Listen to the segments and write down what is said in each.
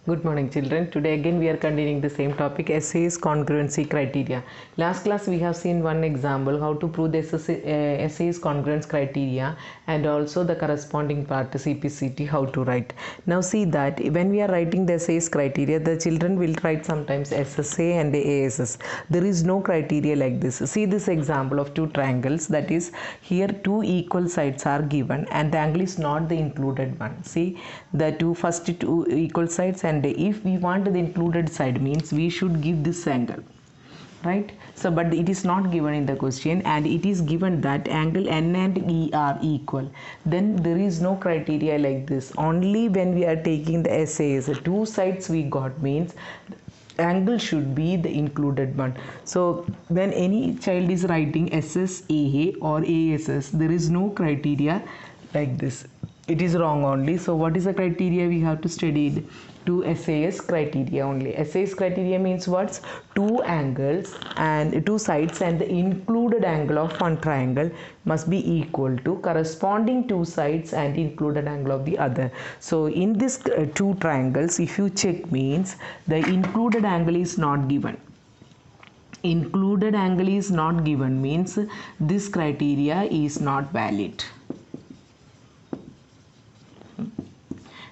Good morning children. Today again we are continuing the same topic, SA's congruency criteria. Last class we have seen one example how to prove the SA's congruence criteria and also the corresponding part CPCT how to write. Now see that when we are writing the SA's criteria, the children will write sometimes SSA and ASS. There is no criteria like this. See this example of two triangles, that is here two equal sides are given and the angle is not the included one. See the first two equal sides, and if we want the included side means we should give this angle, right? So but it is not given in the question, and it is given that angle N and E are equal. Then there is no criteria like this. Only when we are taking the SAS, two sides we got means angle should be the included one. So when any child is writing SSAA or ASS, there is no criteria like this. It is wrong only. So what is the criteria we have to study? Two SAS criteria only. SAS criteria means what? Two angles and two sides and the included angle of one triangle must be equal to corresponding two sides and included angle of the other. So in this two triangles, if you check means the included angle is not given. Included angle is not given means this criteria is not valid.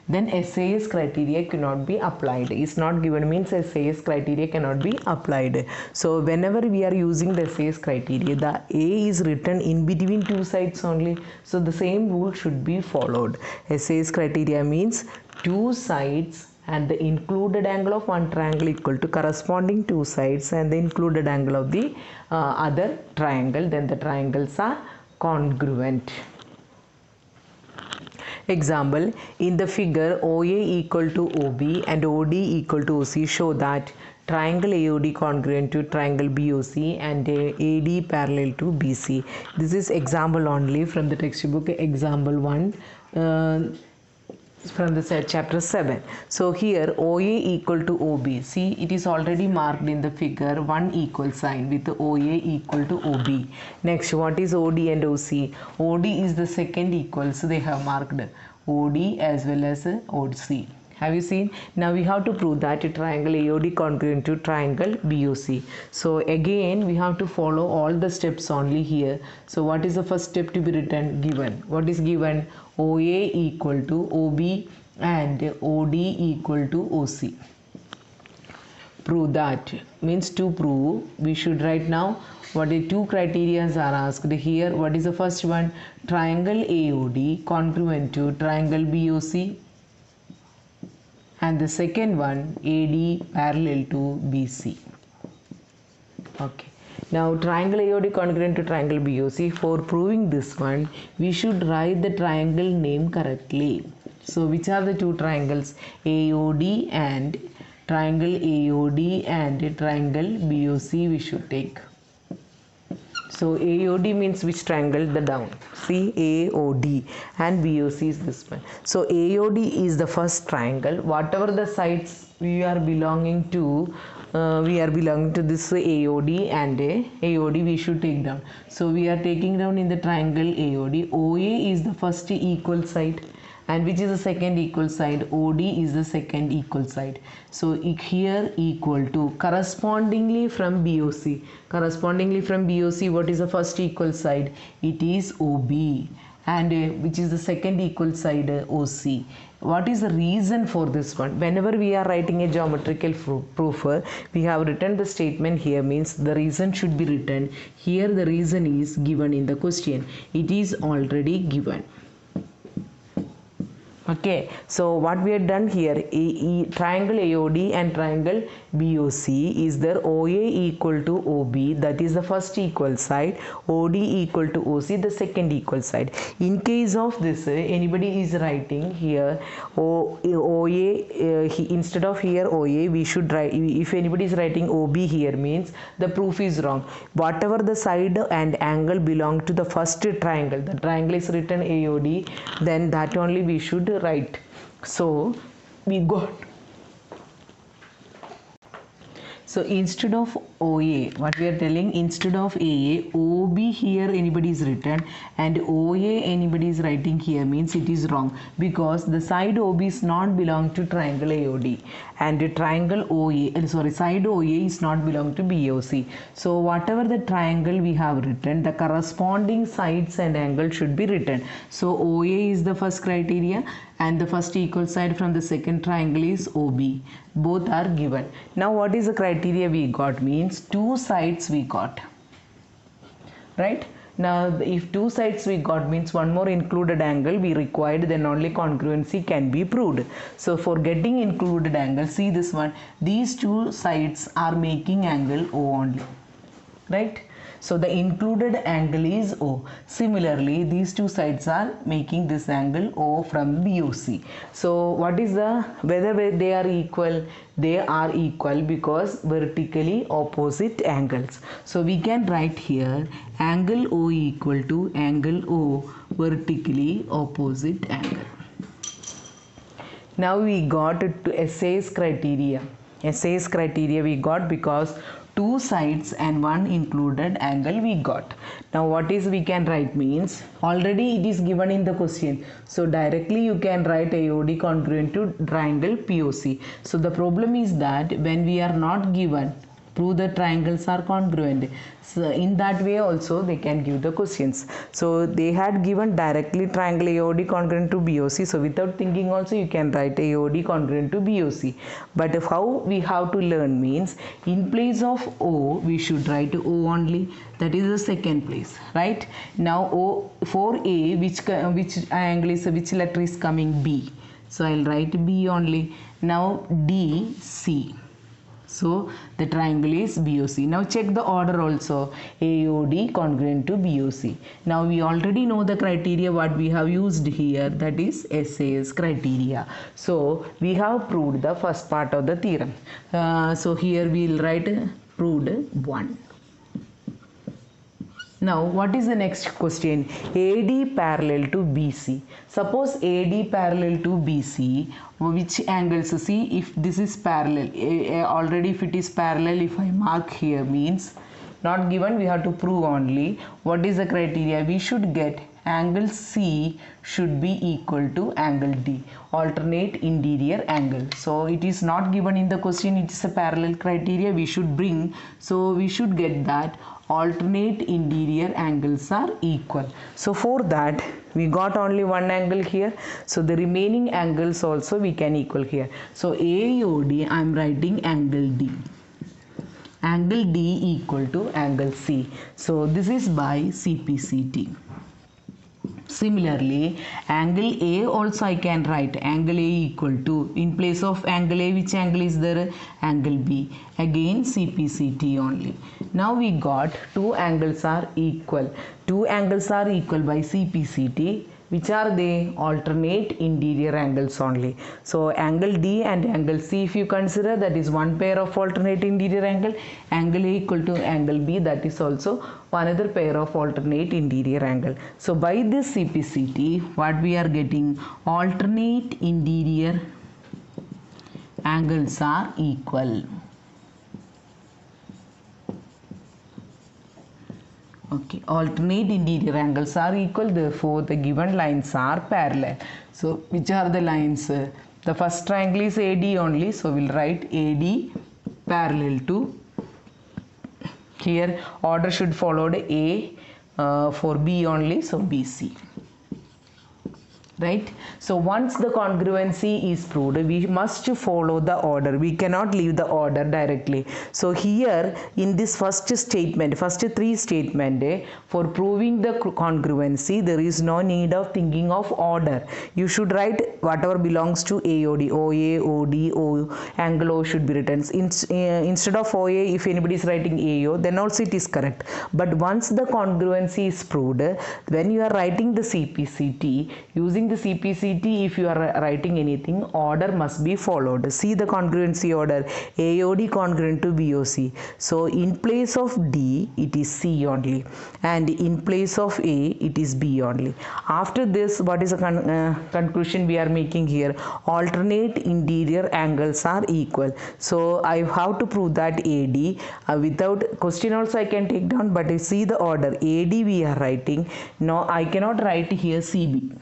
Then SAS criteria cannot be applied. Is not given means SAS criteria cannot be applied. So whenever we are using the SAS criteria, the A is written in between two sides only. So the same rule should be followed. SAS criteria means two sides and the included angle of one triangle equal to corresponding two sides and the included angle of the other triangle. Then the triangles are congruent. Example, in the figure OA equal to OB and OD equal to OC show that triangle AOD congruent to triangle BOC and AD parallel to BC. This is example only from the textbook, example 1 from the chapter 7. So here OA equal to OB. See, it is already marked in the figure one equal sign with OA equal to OB. Next, what is OD and OC? OD is the second equal, so they have marked OD as well as OC. Have you seen? Now we have to prove that triangle AOD congruent to triangle BOC. So again we have to follow all the steps only here. So what is the first step to be written? Given. What is given? OA equal to OB and OD equal to OC. Prove that. Means to prove we should write now what the two criteria are asked here. What is the first one? Triangle AOD congruent to triangle BOC. And the second one, AD parallel to BC. Okay. Now triangle AOD congruent to triangle BOC. For proving this one, we should write the triangle name correctly. So which are the two triangles? AOD and triangle AOD and triangle BOC we should take. So AOD means which triangle? The down. See, AOD and BOC is this one. So AOD is the first triangle. Whatever the sides we are belonging to, this AOD and AOD we should take down. So we are taking down in the triangle AOD. OA is the first equal side, and which is the second equal side? OD is the second equal side. So here equal to correspondingly from BOC. Correspondingly from BOC, what is the first equal side? It is OB. And which is the second equal side? OC. What is the reason for this one? Whenever we are writing a geometrical proof, we have written the statement here means the reason should be written. Here the reason is given in the question. It is already given. Okay, so what we have done here, triangle AOD and triangle BOC is there OA equal to OB, that is the first equal side, OD equal to OC, the second equal side. In case of this, anybody is writing here OA, instead of here OA, we should write, if anybody is writing OB here means the proof is wrong. Whatever the side and angle belong to the first triangle, the triangle is written AOD, then that only we should write. So we got So instead of OA, what we are telling, instead of AA, OB here anybody is written and OA anybody is writing here, means it is wrong, because the side OB is not belong to triangle AOD and the triangle side OA is not belong to BOC. So whatever the triangle we have written, the corresponding sides and angle should be written. So OA is the first criteria and the first equal side from the second triangle is OB. Both are given. Now what is the criteria we got? Means two sides we got, right? Now if two sides we got, means one more included angle we required, then only congruency can be proved. So for getting included angle, see this one, these two sides are making angle O only, right? So the included angle is O. Similarly, these two sides are making this angle O from BOC. So what is the, whether they are equal? They are equal because vertically opposite angles. So we can write here angle O equal to angle O vertically opposite angle. Now we got to SA's criteria. SA's criteria we got because two sides and one included angle we got. Now what is we can write, means already it is given in the question, so directly you can write AOD congruent to triangle POC. So the problem is that when we are not given, prove the triangles are congruent. So in that way also they can give the questions. So they had given directly triangle AOD congruent to BOC. So without thinking also you can write AOD congruent to BOC. But if how we have to learn, means in place of O we should write O only. That is the second place, right? Now O for A, which angle is, which letter is coming? B. So I'll write B only. Now D, C. So the triangle is BOC. Now check the order also. AOD congruent to BOC. Now we already know the criteria what we have used here, that is SA's criteria. So we have proved the first part of the theorem. So here we will write proved 1. Now what is the next question? AD parallel to BC. Suppose AD parallel to BC, which angles? See, if this is parallel, already if it is parallel, if I mark here, means not given, we have to prove only. What is the criteria? We should get angle C should be equal to angle D, alternate interior angle. So it is not given in the question, it is a parallel criteria we should bring. So we should get that alternate interior angles are equal. So for that we got only one angle here, so the remaining angles also we can equal here. So AOD I am writing angle D. Angle D equal to angle C. So this is by CPCT. Similarly, angle A also I can write angle A equal to, in place of angle A, which angle is there? Angle B. Again CPCT only. Now we got two angles are equal. Two angles are equal by CPCT. Which are they? Alternate interior angles only. So angle D and angle C, if you consider, that is one pair of alternate interior angle. Angle A equal to angle B, that is also another pair of alternate interior angle. So by this CPCT, what we are getting? Alternate interior angles are equal. Okay, alternate interior angles are equal, therefore the given lines are parallel. So which are the lines? The first triangle is AD only, so we'll write AD parallel to, here order should follow the A for B only, so BC. Right? So once the congruency is proved, we must follow the order. We cannot leave the order directly. So here in this first statement, first three statement, for proving the congruency, there is no need of thinking of order. You should write whatever belongs to AOD, OA, OD, O, angle O should be written. Instead of OA, if anybody is writing AO, then also it is correct. But once the congruency is proved, when you are writing the CPCT, using using the CPCT, if you are writing anything, order must be followed. See the congruency order. AOD congruent to BOC. So in place of D, it is C only, and in place of A, it is B only. After this, what is the conclusion we are making here? Alternate interior angles are equal. So I have to prove that AD, without question also I can take down, but see the order. AD we are writing. No, I cannot write here CB.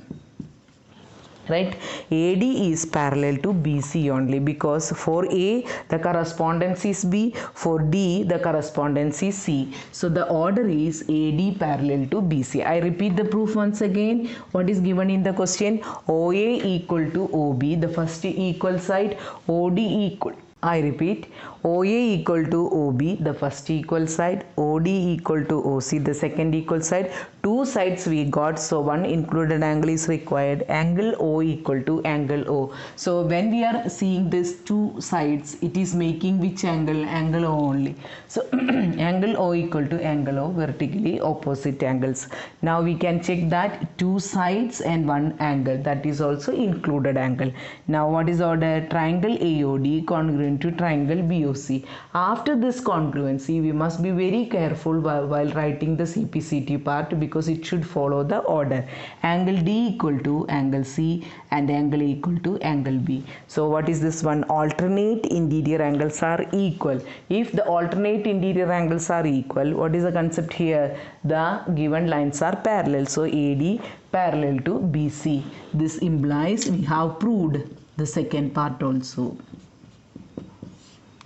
Right, AD is parallel to BC only, because for A the correspondence is B, for D the correspondence is C. So the order is AD parallel to BC. I repeat the proof once again. What is given in the question? OA equal to OB, the first equal side. OD equal, I repeat, OA equal to OB, the first equal side. OD equal to OC, the second equal side. Two sides we got, so one included angle is required. Angle O equal to angle O. So when we are seeing these two sides, it is making which angle? Angle O only. So angle O equal to angle O, vertically opposite angles. Now we can check that two sides and one angle, that is also included angle. Now what is order? Triangle AOD congruent to triangle BOC. After this congruency, we must be very careful while writing the CPCT part, because it should follow the order. Angle D equal to angle C and angle equal to angle B. So what is this one? Alternate interior angles are equal. If the alternate interior angles are equal, what is the concept here? The given lines are parallel. So AD parallel to BC. This implies we have proved the second part also.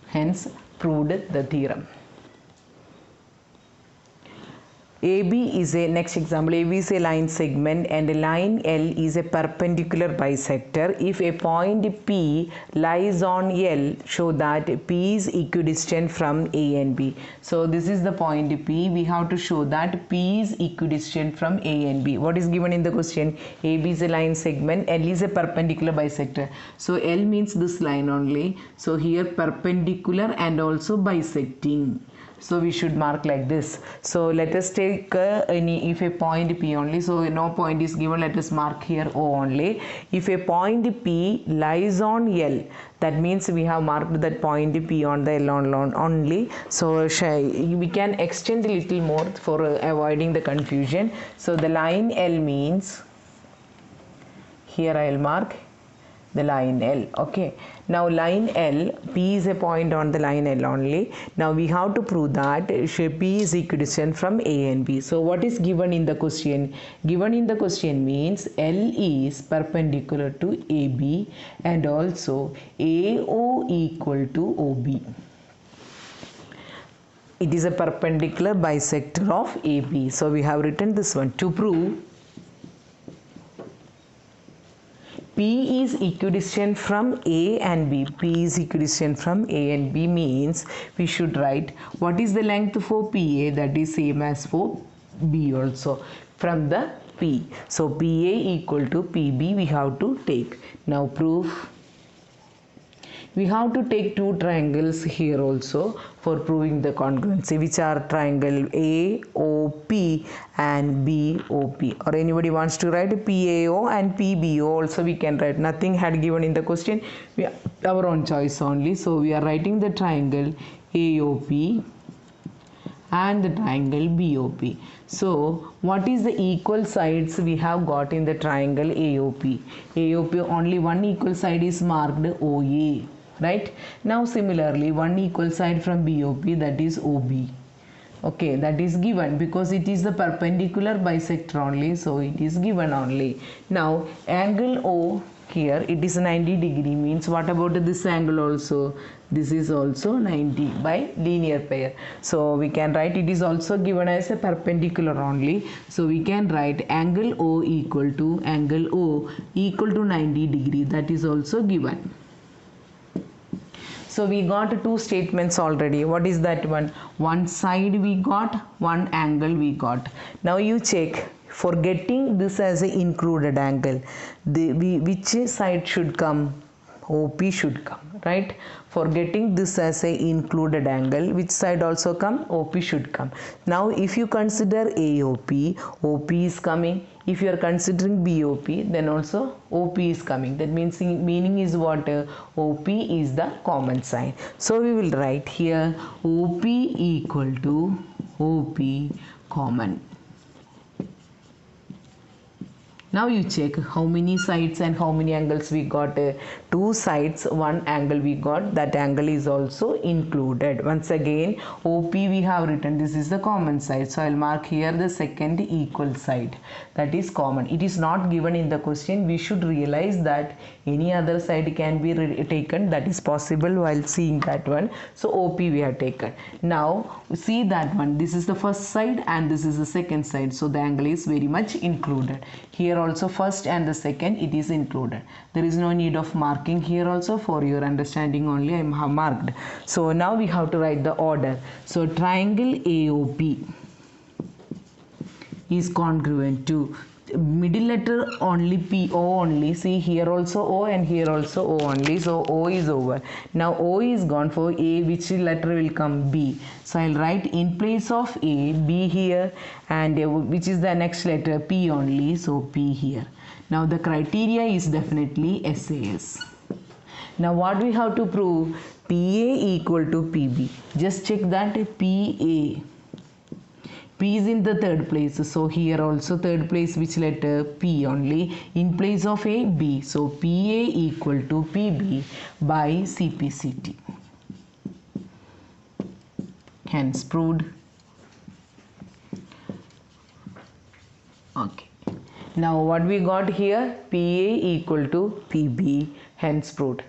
Hence proved the theorem. AB is a, next example, AB is a line segment and a line L is a perpendicular bisector. If a point P lies on L, show that P is equidistant from A and B. So this is the point P. We have to show that P is equidistant from A and B. What is given in the question? AB is a line segment, L is a perpendicular bisector. So L means this line only. So here perpendicular and also bisecting. So we should mark like this. So let us take if a point P only, so no point is given, let us mark here O only. If a point P lies on L, that means we have marked that point P on the L only. So we can extend a little more for avoiding the confusion. So the line L means, here I will mark the line L. Okay, now line L, P is a point on the line L only. Now we have to prove that P is equidistant from A and B. So what is given in the question? Given in the question means L is perpendicular to AB and also AO equal to OB. It is a perpendicular bisector of AB. So we have written this one. To prove P is equidistant from A and B. P is equidistant from A and B means we should write what is the length for PA, that is same as for B also from the P. So PA equal to PB we have to take. Now proof. We have to take two triangles here also for proving the congruency, which are triangle AOP and BOP. Or anybody wants to write PAO and PBO also we can write. Nothing had given in the question. Our own choice only. So we are writing the triangle AOP and the triangle BOP. So what is the equal sides we have got in the triangle AOP? AOP only one equal side is marked OA. Right, now similarly one equal side from BOP, that is OB. Okay, that is given because it is the perpendicular bisector only, so it is given only. Now angle O here, it is 90 degree, means what about this angle also? This is also 90 by linear pair. So we can write it is also given as a perpendicular only. So we can write angle O equal to angle O equal to 90 degree, that is also given. So we got two statements already. What is that one? One side we got, one angle we got. Now you check for getting this as an included angle. Which side should come? OP should come, right? For getting this as a included angle, which side also come? OP should come. Now if you consider AOP, OP is coming. If you are considering BOP, then also OP is coming. That means meaning is what? OP is the common side. So we will write here OP equal to OP common. Now you check how many sides and how many angles we got. Two sides, one angle we got. That angle is also included. Once again, OP we have written. This is the common side. So I will mark here the second equal side. That is common. It is not given in the question. We should realize that any other side can be taken. That is possible while seeing that one. So OP we have taken. Now see that one. This is the first side and this is the second side. So the angle is very much included. Here also first and the second it is included. There is no need of marking here also. For your understanding only I have marked. So now we have to write the order. So triangle AOP is congruent to middle letter only PO only. See here also O and here also O only. So O is over. Now O is gone. For A, which letter will come? B. So I'll write in place of A, B here, and which is the next letter? P only. So P here. Now the criteria is definitely SAS. Now what we have to prove? PA equal to PB. Just check that PA. P is in the third place. So here also third place, which letter? P only. In place of A, B. So PA equal to PB by CPCT. Hence proved. Okay. Now what we got here? PA equal to PB. Hence proved.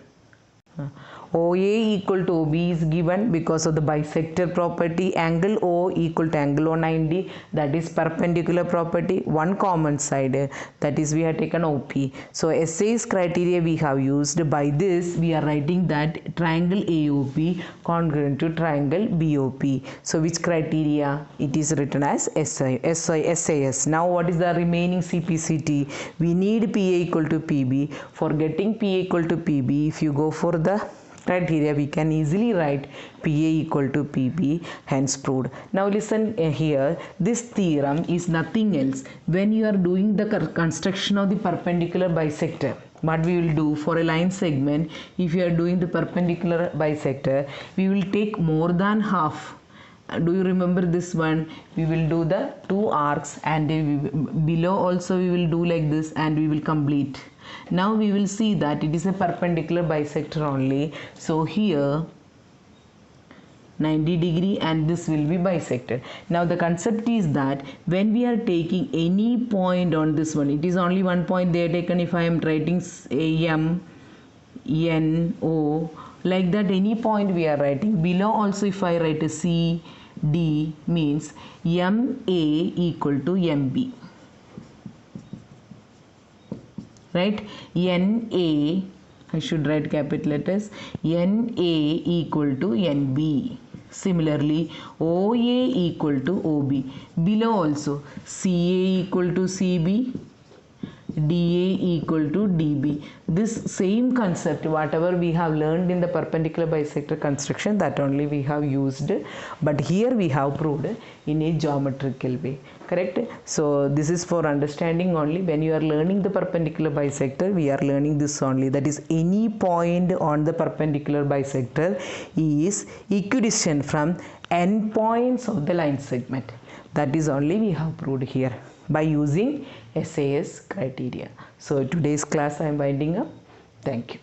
OA equal to OB is given because of the bisector property. Angle O equal to angle O 90, that is perpendicular property. One common side, that is we have taken OP. So SAS criteria we have used. By this we are writing that triangle AOP congruent to triangle BOP. So which criteria? It is written as SAS. Now what is the remaining CPCT? We need PA equal to PB. For getting PA equal to PB, if you go for the criteria, we can easily write PA equal to PB, hence proved. Now listen here, this theorem is nothing else. When you are doing the construction of the perpendicular bisector, what we will do for a line segment, if you are doing the perpendicular bisector, we will take more than half. Do you remember this one? We will do the two arcs, and below also we will do like this, and we will complete. Now we will see that it is a perpendicular bisector only. So here 90 degree and this will be bisected. Now the concept is that when we are taking any point on this one, it is only one point they are taken. If I am writing M, N, O, like that, any point we are writing. Below also if I write a C, D, means MA equal to MB. Right? NA, I should write capital letters, NA equal to NB. Similarly, OA equal to OB. Below also CA equal to CB, DA equal to DB. This same concept, whatever we have learned in the perpendicular bisector construction, that only we have used, but here we have proved in a geometrical way. Correct? So this is for understanding only. When you are learning the perpendicular bisector, we are learning this only. That is, any point on the perpendicular bisector is equidistant from end points of the line segment. That is only we have proved here by using SAS criteria. So today's class I am winding up. Thank you.